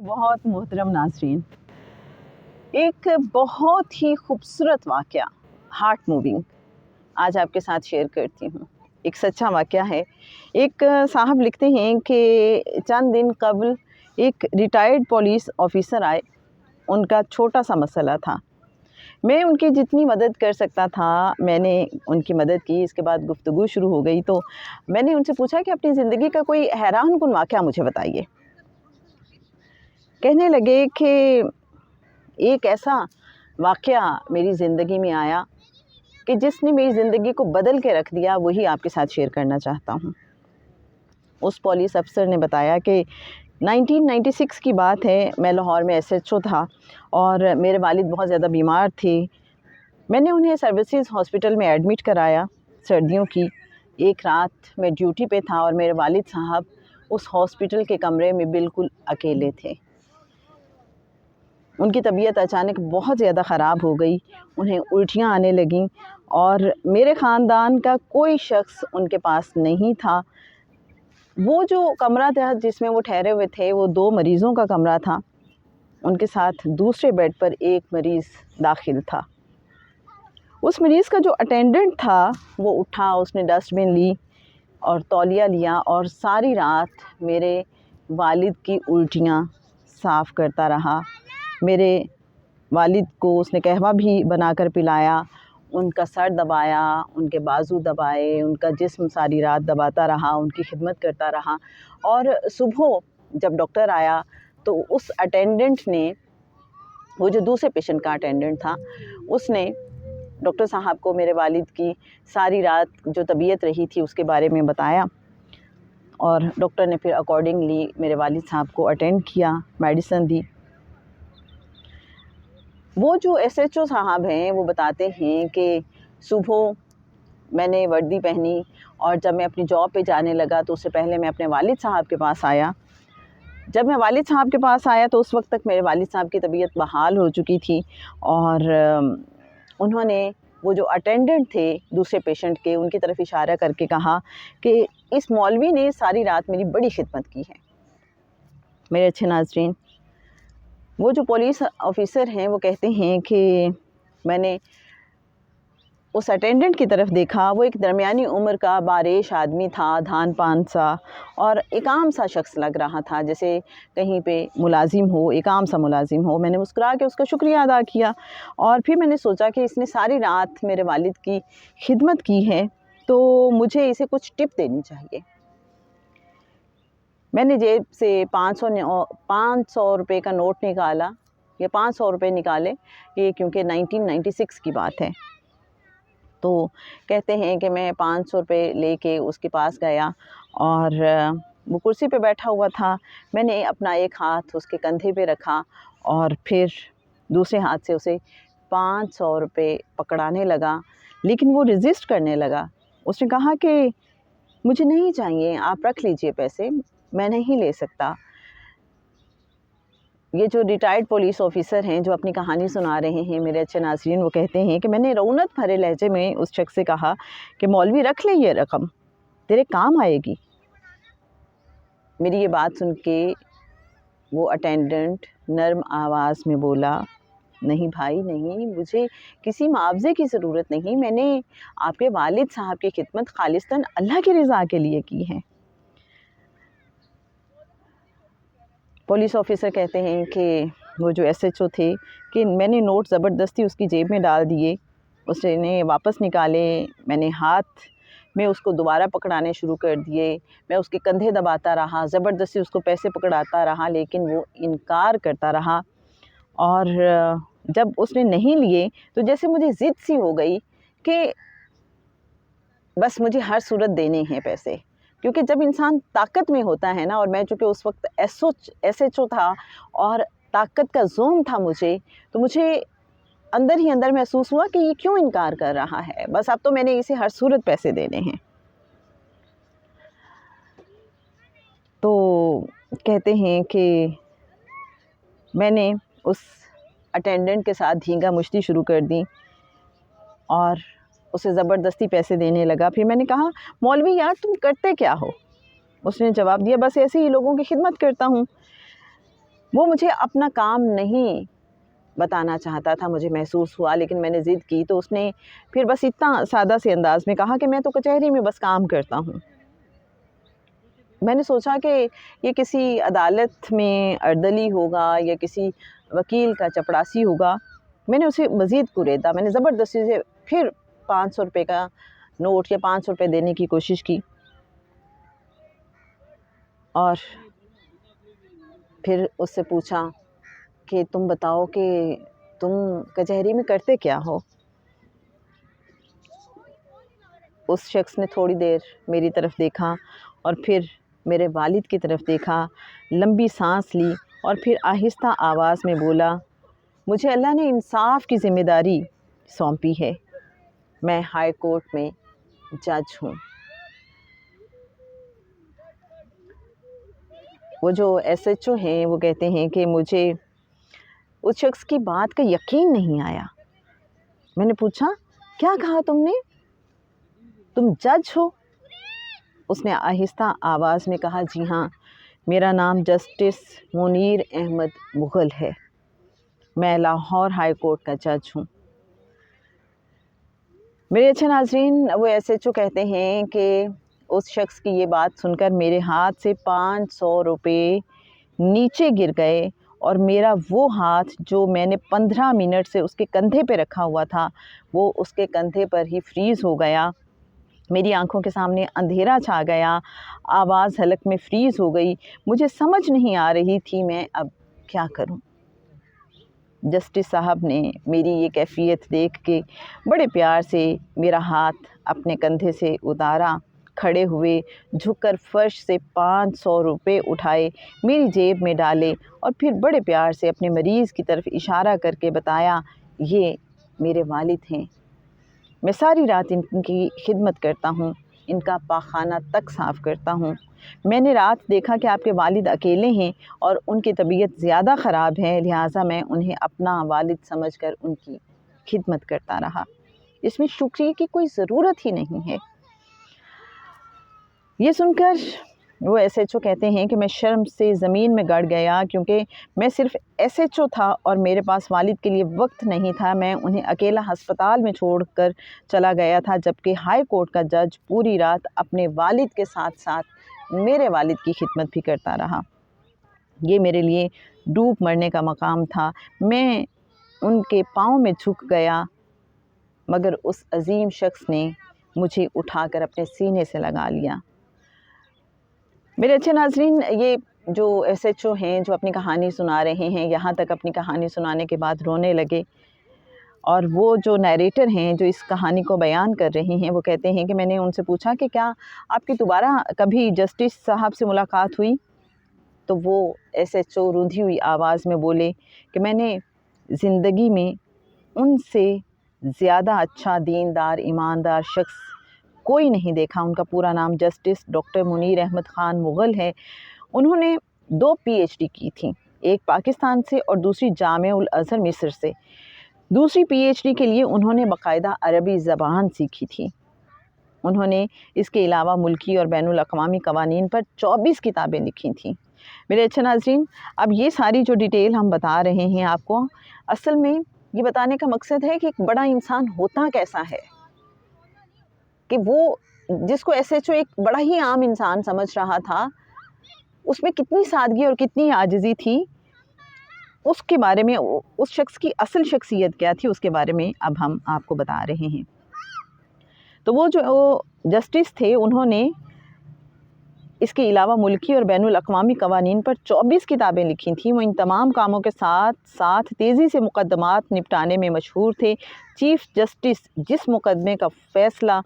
बहुत मोहतरम नाज़रीन, एक बहुत ही खूबसूरत वाक़या, हार्ट मूविंग आज आपके साथ शेयर करती हूँ। एक सच्चा वाक़या है। एक साहब लिखते हैं कि चंद दिन कबल एक रिटायर्ड पुलिस ऑफ़िसर आए। उनका छोटा सा मसला था। मैं उनकी जितनी मदद कर सकता था मैंने उनकी मदद की। इसके बाद गुफ्तगू शुरू हो गई तो मैंने उनसे पूछा कि अपनी ज़िंदगी का कोई हैरानकुन वाक़या मुझे बताइए। कहने लगे कि एक ऐसा वाक़या मेरी ज़िंदगी में आया कि जिसने मेरी ज़िंदगी को बदल के रख दिया, वही आपके साथ शेयर करना चाहता हूँ। उस पुलिस अफ़सर ने बताया कि 1996 की बात है। मैं लाहौर में एसएचओ था और मेरे वालिद बहुत ज़्यादा बीमार थे। मैंने उन्हें सर्विसेज हॉस्पिटल में एडमिट कराया सर्दियों की। एक रात मैं ड्यूटी पे था और मेरे वालिद साहब उस हॉस्पिटल के कमरे में बिल्कुल अकेले थे। उनकी तबीयत अचानक बहुत ज़्यादा ख़राब हो गई। उन्हें उल्टियाँ आने लगीं और मेरे ख़ानदान का कोई शख्स उनके पास नहीं था। वो जो कमरा था जिसमें वो ठहरे हुए थे, वो 2 मरीज़ों का कमरा था। उनके साथ दूसरे बेड पर एक मरीज़ दाखिल था। उस मरीज़ का जो अटेंडेंट था वो उठा, उसने डस्टबिन ली और तौलिया लिया और सारी रात मेरे वालिद की उल्टियाँ साफ़ करता रहा। मेरे वालिद को उसने कहवा भी बनाकर पिलाया, उनका सर दबाया, उनके बाजू दबाए, उनका जिस्म सारी रात दबाता रहा, उनकी खिदमत करता रहा। और सुबह जब डॉक्टर आया तो उस अटेंडेंट ने, वो जो दूसरे पेशेंट का अटेंडेंट था, उसने डॉक्टर साहब को मेरे वालिद की सारी रात जो तबीयत रही थी उसके बारे में बताया और डॉक्टर ने फिर अकॉर्डिंगली मेरे वालिद साहब को अटेंड किया, मेडिसिन दी। वो जो एसएचओ साहब हैं वो बताते हैं कि सुबह मैंने वर्दी पहनी और जब मैं अपनी जॉब पे जाने लगा तो उससे पहले मैं अपने वालिद साहब के पास आया। जब मैं वालिद साहब के पास आया तो उस वक्त तक मेरे वालिद साहब की तबीयत बहाल हो चुकी थी और उन्होंने वो जो अटेंडेंट थे दूसरे पेशेंट के, उनकी तरफ इशारा करके कहा कि इस मौलवी ने सारी रात मेरी बड़ी खिदमत की है। मेरे अच्छे नाज़रीन, वो जो पुलिस ऑफ़िसर हैं वो कहते हैं कि मैंने उस अटेंडेंट की तरफ देखा। वो एक दरमियानी उम्र का बारिश आदमी था, धान पान सा, और एक आम सा शख्स लग रहा था, जैसे कहीं पे मुलाजिम हो, एक आम सा मुलाजिम हो। मैंने मुस्कुरा के उसका शुक्रिया अदा किया और फिर मैंने सोचा कि इसने सारी रात मेरे वालिद की खिदमत की है तो मुझे इसे कुछ टिप देनी चाहिए। मैंने जेब से 500 रुपये का नोट निकाला, ये 500 रुपये निकाले, ये क्योंकि 1996 की बात है। तो कहते हैं कि मैं 500 रुपये लेके उसके पास गया और वो कुर्सी पे बैठा हुआ था। मैंने अपना एक हाथ उसके कंधे पे रखा और फिर दूसरे हाथ से उसे 500 रुपये पकड़ाने लगा, लेकिन वो रेजिस्ट करने लगा। उसने कहा कि मुझे नहीं चाहिए, आप रख लीजिए पैसे, मैं नहीं ले सकता। ये जो रिटायर्ड पुलिस ऑफ़िसर हैं जो अपनी कहानी सुना रहे हैं मेरे अच्छे नाज़रीन, वो कहते हैं कि मैंने रौनक भरे लहजे में उस शख्स से कहा कि मौलवी रख ले ये रकम, तेरे काम आएगी। मेरी ये बात सुन के वो अटेंडेंट नर्म आवाज़ में बोला, नहीं भाई नहीं, मुझे किसी मुआवजे की ज़रूरत नहीं, मैंने आपके वालिद साहब की खिदमत खालिस्तन अल्लाह की रज़ा के लिए की है। पुलिस ऑफ़िसर कहते हैं कि वो जो एसएचओ थे कि मैंने नोट ज़बरदस्ती उसकी जेब में डाल दिए, उसने वापस निकाले, मैंने हाथ में उसको दोबारा पकड़ाने शुरू कर दिए, मैं उसके कंधे दबाता रहा, ज़बरदस्ती उसको पैसे पकड़ाता रहा, लेकिन वो इनकार करता रहा। और जब उसने नहीं लिए तो जैसे मुझे ज़िद सी हो गई कि बस मुझे हर सूरत देने हैं पैसे, क्योंकि जब इंसान ताकत में होता है ना, और मैं चूँकि उस वक्त एसएचओ था और ताकत का ज़ोम था मुझे, तो मुझे अंदर ही अंदर महसूस हुआ कि ये क्यों इनकार कर रहा है, बस अब तो मैंने इसे हर सूरत पैसे देने हैं। तो कहते हैं कि मैंने उस अटेंडेंट के साथ धींगा मुश्ती शुरू कर दी और उसे ज़बरदस्ती पैसे देने लगा। फिर मैंने कहा, मौलवी यार तुम करते क्या हो? उसने जवाब दिया, बस ऐसे ही लोगों की खिदमत करता हूँ। وہ مجھے اپنا کام نہیں بتانا چاہتا تھا، مجھے محسوس ہوا، لیکن میں نے ضد کی تو اس نے پھر بس اتنا سادہ سے انداز میں کہا کہ میں تو کچہری میں بس کام کرتا ہوں۔ میں نے سوچا کہ یہ کسی عدالت میں اردلی ہوگا یا کسی وکیل کا چپڑاسی ہوگا۔ میں نے اسے مزید کوریدا، میں نے زبردستی سے پھر 500 روپے کا نوٹ یا 500 روپے دینے کی کوشش کی، اور پھر اس سے پوچھا کہ تم بتاؤ کہ تم کچہری میں کرتے کیا ہو؟ اس شخص نے تھوڑی دیر میری طرف دیکھا اور پھر میرے والد کی طرف دیکھا، لمبی سانس لی اور پھر آہستہ آواز میں بولا، مجھے اللہ نے انصاف کی ذمہ داری سونپی ہے، میں ہائی کورٹ میں جج ہوں۔ وہ جو ایس ایچ او ہیں وہ کہتے ہیں کہ مجھے اس شخص کی بات کا یقین نہیں آیا۔ میں نے پوچھا، کیا کہا تم نے؟ تم جج ہو؟ اس نے آہستہ آواز میں کہا، جی ہاں، میرا نام جسٹس منیر احمد مغل ہے، میں لاہور ہائی کورٹ کا جج ہوں۔ میرے اچھے ناظرین، وہ ایس ایچ او کہتے ہیں کہ اس شخص کی یہ بات سن کر میرے ہاتھ سے 500 روپے نیچے گر گئے، اور میرا وہ ہاتھ جو میں نے 15 منٹ سے اس کے کندھے پہ رکھا ہوا تھا وہ اس کے کندھے پر ہی فریز ہو گیا۔ میری آنکھوں کے سامنے اندھیرا چھا گیا، آواز حلق میں فریز ہو گئی، مجھے سمجھ نہیں آ رہی تھی میں اب کیا کروں۔ جسٹس صاحب نے میری یہ کیفیت دیکھ کے بڑے پیار سے میرا ہاتھ اپنے کندھے سے اتارا، کھڑے ہوئے، جھک کر فرش سے 500 روپے اٹھائے، میری جیب میں ڈالے اور پھر بڑے پیار سے اپنے مریض کی طرف اشارہ کر کے بتایا، یہ میرے والد ہیں، میں ساری رات ان کی خدمت کرتا ہوں، ان کا پاخانہ تک صاف کرتا ہوں۔ میں نے رات دیکھا کہ آپ کے والد اکیلے ہیں اور ان کی طبیعت زیادہ خراب ہے، لہٰذا میں انہیں اپنا والد سمجھ کر ان کی خدمت کرتا رہا۔ اس میں شکریہ کی کوئی ضرورت ہی نہیں ہے۔ یہ سن کر وہ ایس ایچ او کہتے ہیں کہ میں شرم سے زمین میں گڑ گیا، کیونکہ میں صرف ایس ایچ او تھا اور میرے پاس والد کے لیے وقت نہیں تھا۔ میں انہیں اکیلا ہسپتال میں چھوڑ کر چلا گیا تھا، جبکہ ہائی کورٹ کا جج پوری رات اپنے والد کے ساتھ ساتھ میرے والد کی خدمت بھی کرتا رہا۔ یہ میرے لیے ڈوب مرنے کا مقام تھا۔ میں ان کے پاؤں میں جھک گیا، مگر اس عظیم شخص نے مجھے اٹھا کر اپنے سینے سے لگا لیا۔ میرے اچھے ناظرین، یہ جو ایس ایچ او ہیں جو اپنی کہانی سنا رہے ہیں، یہاں تک اپنی کہانی سنانے کے بعد رونے لگے، اور وہ جو نیریٹر ہیں جو اس کہانی کو بیان کر رہے ہیں وہ کہتے ہیں کہ میں نے ان سے پوچھا کہ کیا آپ کی دوبارہ کبھی جسٹس صاحب سے ملاقات ہوئی؟ تو وہ ایس ایچ او روندھی ہوئی آواز میں بولے کہ میں نے زندگی میں ان سے زیادہ اچھا دیندار ایماندار شخص کوئی نہیں دیکھا۔ ان کا پورا نام جسٹس ڈاکٹر منیر احمد خان مغل ہے۔ انہوں نے 2 PhD کی تھیں، ایک پاکستان سے اور دوسری جامعہ الازہر مصر سے۔ دوسری PhD کے لیے انہوں نے باقاعدہ عربی زبان سیکھی تھی۔ انہوں نے اس کے علاوہ ملکی اور بین الاقوامی قوانین پر 24 کتابیں لکھی تھیں۔ میرے اچھے ناظرین، اب یہ ساری جو ڈیٹیل ہم بتا رہے ہیں آپ کو، اصل میں یہ بتانے کا مقصد ہے کہ ایک بڑا انسان ہوتا کیسا ہے، کہ وہ جس کو ایس ایچ او ایک بڑا ہی عام انسان سمجھ رہا تھا، اس میں کتنی سادگی اور کتنی عاجزی تھی، اس کے بارے میں، اس شخص کی اصل شخصیت کیا تھی، اس کے بارے میں اب ہم آپ کو بتا رہے ہیں۔ تو وہ جو جسٹس تھے، انہوں نے اس کے علاوہ ملکی اور بین الاقوامی قوانین پر 24 کتابیں لکھی تھیں۔ وہ ان تمام کاموں کے ساتھ ساتھ تیزی سے مقدمات نپٹانے میں مشہور تھے۔ چیف جسٹس جس مقدمے کا فیصلہ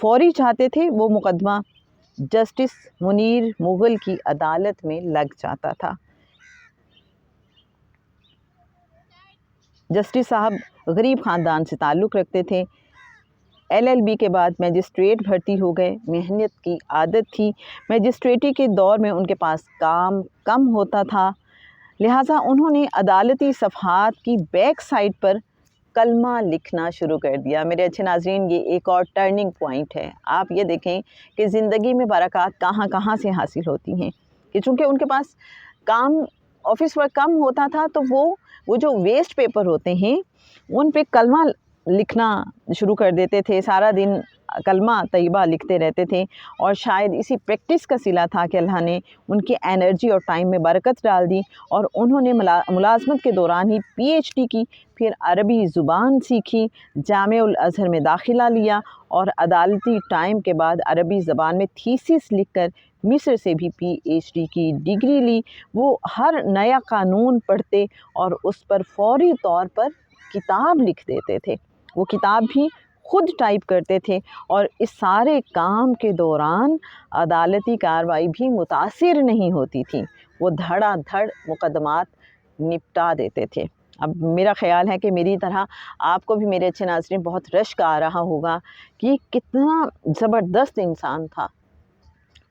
فوری چاہتے تھے، وہ مقدمہ جسٹس منیر مغل کی عدالت میں لگ جاتا تھا۔ جسٹس صاحب غریب خاندان سے تعلق رکھتے تھے۔ LLB کے بعد میجسٹریٹ بھرتی ہو گئے۔ محنت کی عادت تھی۔ میجسٹریٹی کے دور میں ان کے پاس کام کم ہوتا تھا، لہٰذا انہوں نے عدالتی صفحات کی بیک سائڈ پر کلمہ لکھنا شروع کر دیا۔ میرے اچھے ناظرین، یہ ایک اور ٹرننگ پوائنٹ ہے۔ آپ یہ دیکھیں کہ زندگی میں برکات کہاں کہاں سے حاصل ہوتی ہیں، کہ چونکہ ان کے پاس کام ऑफिस वर्क कम होता था तो वो जो वेस्ट पेपर होते हैं उन पे कलमा लिखना शुरू कर देते थे, सारा दिन कलमा तैयबा लिखते रहते थे। और शायद इसी प्रैक्टिस का सिला था कि अल्लाह ने उनकी एनर्जी और टाइम में बरकत डाल दी और उन्होंने मुलाजमत के दौरान ही PhD की, फिर अरबी ज़ुबान सीखी, जामिउल अज़हर में दाखिला लिया और अदालती टाइम के बाद अरबी ज़बान में थीसिस लिखकर मिस्र से भी PhD की डिग्री ली। वो हर नया कानून पढ़ते और उस पर फौरी तौर पर किताब लिख देते थे, वो किताब भी खुद टाइप करते थे और इस सारे काम के दौरान अदालती कार्रवाई भी मुतासिर नहीं होती थी, वो धड़ाधड़ मुकदमात निपटा देते थे। अब मेरा ख़्याल है कि मेरी तरह आपको भी मेरे अच्छे नाज़रीन बहुत रश्क आ रहा होगा कि कितना ज़बरदस्त इंसान था।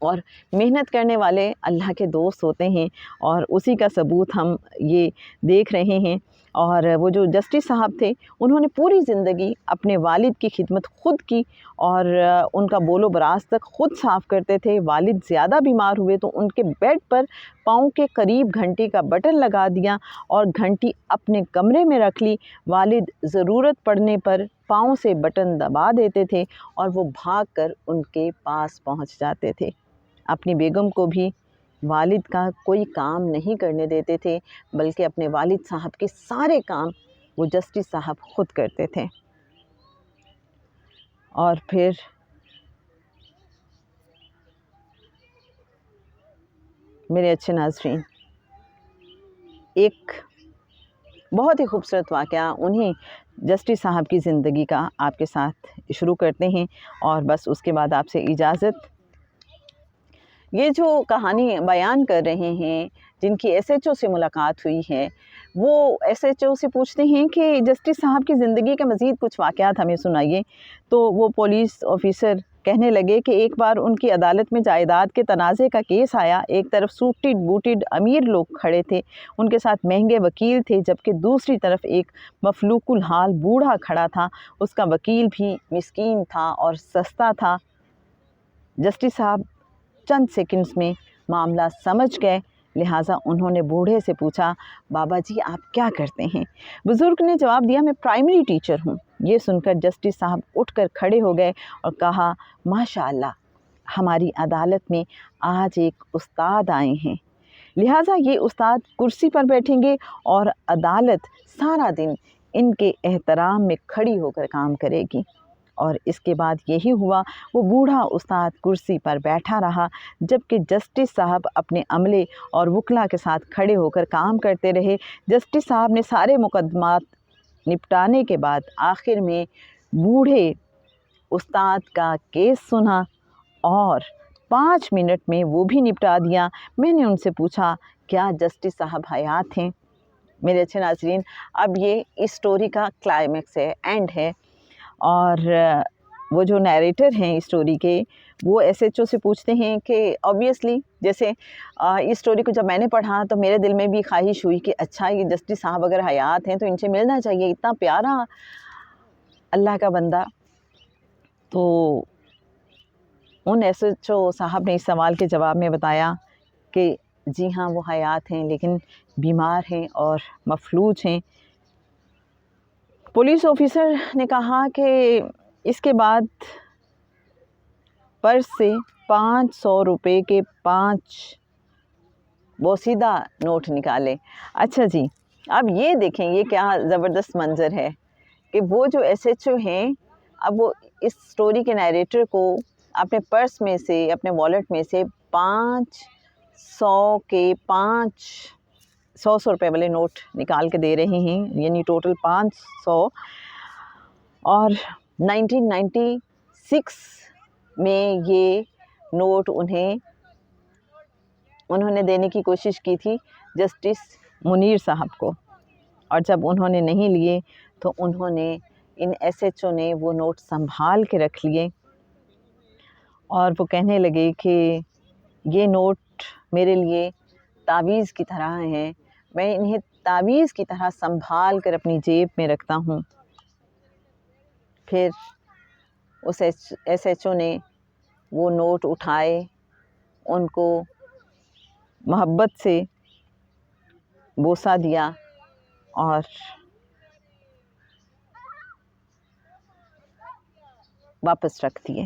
और मेहनत करने वाले अल्लाह के दोस्त होते हैं और उसी का सबूत हम ये देख रहे हैं। और वो जो जस्टिस साहब थे उन्होंने पूरी ज़िंदगी अपने वालिद की खिदमत ख़ुद की और उनका बोलो बराज तक ख़ुद साफ़ करते थे। वालिद ज़्यादा बीमार हुए तो उनके बेड पर पाँव के करीब घंटी का बटन लगा दिया और घंटी अपने कमरे में रख ली। वालिद ज़रूरत पड़ने पर पाँव से बटन दबा देते थे और वो भागकर उनके पास पहुंच जाते थे। अपनी बेगम को भी वालिद का कोई काम नहीं करने देते थे, बल्कि अपने वालिद साहब के सारे काम वो जस्टिस साहब खुद करते थे। और फिर मेरे अच्छे नाज़रीन, एक बहुत ही खूबसूरत वाक़या उन्हीं जस्टिस साहब की ज़िंदगी का आपके साथ शुरू करते हैं और बस उसके बाद आपसे इजाज़त। ये जो कहानी बयान कर रहे हैं, जिनकी SHO से मुलाकात हुई है, वो SHO से पूछते हैं कि जस्टिस साहब की ज़िंदगी के मज़ीद कुछ वाक़यात हमें सुनाइए। तो वो पुलिस ऑफ़िसर कहने लगे कि एक बार उनकी अदालत में जायदाद के तनाज़े का केस आया। एक तरफ सूटेड बूटेड अमीर लोग खड़े थे, उनके साथ महंगे वकील थे, जबकि दूसरी तरफ एक मफलूकुल हाल बूढ़ा खड़ा था। उसका वकील भी मिस्कीन था और सस्ता था। जस्टिस साहब चंद सेकंड्स में मामला समझ गए, लिहाजा उन्होंने बूढ़े से पूछा, बाबा जी आप क्या करते हैं? बुज़ुर्ग ने जवाब दिया, मैं प्राइमरी टीचर हूँ। ये सुनकर जस्टिस साहब उठकर खड़े हो गए और कहा, माशाअल्लाह, हमारी अदालत में आज एक उस्ताद आए हैं, लिहाजा ये उस्ताद कुर्सी पर बैठेंगे और अदालत सारा दिन इनके एहतराम में खड़ी होकर काम करेगी। और इसके बाद यही हुआ, वो बूढ़ा उस्ताद कुर्सी पर बैठा रहा, जबकि जस्टिस साहब अपने अमले और वकला के साथ खड़े होकर काम करते रहे। जस्टिस साहब ने सारे मुकदमात निपटाने के बाद आखिर में बूढ़े उस्ताद का केस सुना और 5 मिनट में वो भी निपटा दिया। मैंने उनसे पूछा, क्या जस्टिस साहब हयात हैं? मेरे अच्छे नाज़रीन, अब ये इस स्टोरी का क्लाइमेक्स है, एंड है। और वो जो नैरेटर हैं इस स्टोरी के, वो SHO से पूछते हैं कि ऑब्वियसली जैसे इस स्टोरी को जब मैंने पढ़ा तो मेरे दिल में भी ख्वाहिश हुई कि अच्छा, ये जस्टिस साहब अगर हयात हैं तो इनसे मिलना चाहिए, इतना प्यारा अल्लाह का बंदा। तो उन SHO साहब ने इस सवाल के जवाब में बताया कि जी हाँ, वो हयात हैं, लेकिन बीमार हैं और मफलूज हैं। पुलिस ऑफिसर ने कहा कि इसके बाद पर्स से 500 रुपये के 5 बोसीदा नोट निकाले। अच्छा जी, अब ये देखें, ये क्या ज़बरदस्त मंज़र है कि वो जो SHO हैं, अब वो इस स्टोरी के नैरेटर को अपने पर्स में से, अपने वॉलेट में से 500 के 500 रुपये वाले नोट निकाल के दे रहे हैं, यानी टोटल 500। और 1996 में ये नोट उन्होंने देने की कोशिश की थी जस्टिस मुनीर साहब को, और जब उन्होंने नहीं लिए तो उन्होंने इन SHO ने वो नोट संभाल के रख लिए और वो कहने लगे कि ये नोट मेरे लिए तावीज़ की तरह हैं, मैं इन्हें तावीज़ की तरह संभाल कर अपनी जेब में रखता हूँ। फिर उस SHO ने वो नोट उठाए, उनको मोहब्बत से بوسہ دیا اور واپس رکھ دیے.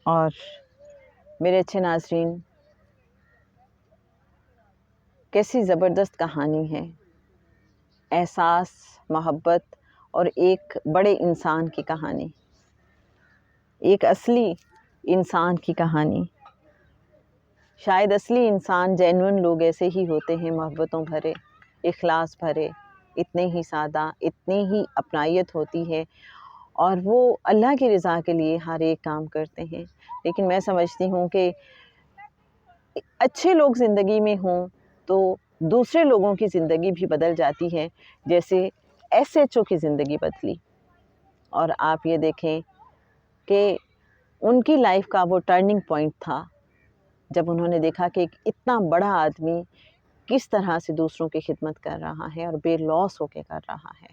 اور میرے اچھے ناظرین، کیسی زبردست کہانی ہے. احساس، محبت اور ایک بڑے انسان کی کہانی، ایک اصلی انسان کی کہانی. شاید اصلی انسان، جینون لوگ ایسے ہی ہوتے ہیں، محبتوں بھرے، اخلاص بھرے، اتنے ہی سادہ، اتنی ہی اپنائیت ہوتی ہے اور وہ اللہ کی رضا کے لیے ہر ایک کام کرتے ہیں. لیکن میں سمجھتی ہوں کہ اچھے لوگ زندگی میں ہوں تو دوسرے لوگوں کی زندگی بھی بدل جاتی ہے، جیسے ایس ایچ او کی زندگی بدلی. اور آپ یہ دیکھیں کہ ان کی لائف کا وہ ٹرننگ پوائنٹ تھا جب انہوں نے دیکھا کہ ایک اتنا بڑا آدمی کس طرح سے دوسروں کی خدمت کر رہا ہے اور بے لوث ہو کے کر رہا ہے،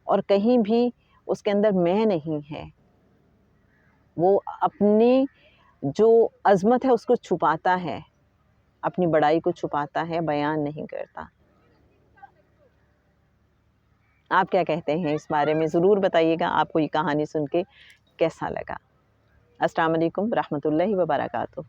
اور کہیں بھی اس کے اندر میں نہیں ہے. وہ اپنی جو عظمت ہے اس کو چھپاتا ہے، اپنی بڑائی کو چھپاتا ہے، بیان نہیں کرتا. آپ کیا کہتے ہیں اس بارے میں؟ ضرور بتائیے گا آپ کو یہ کہانی سن کے کیسا لگا. السلام علیکم ورحمۃ اللہ وبرکاتہ.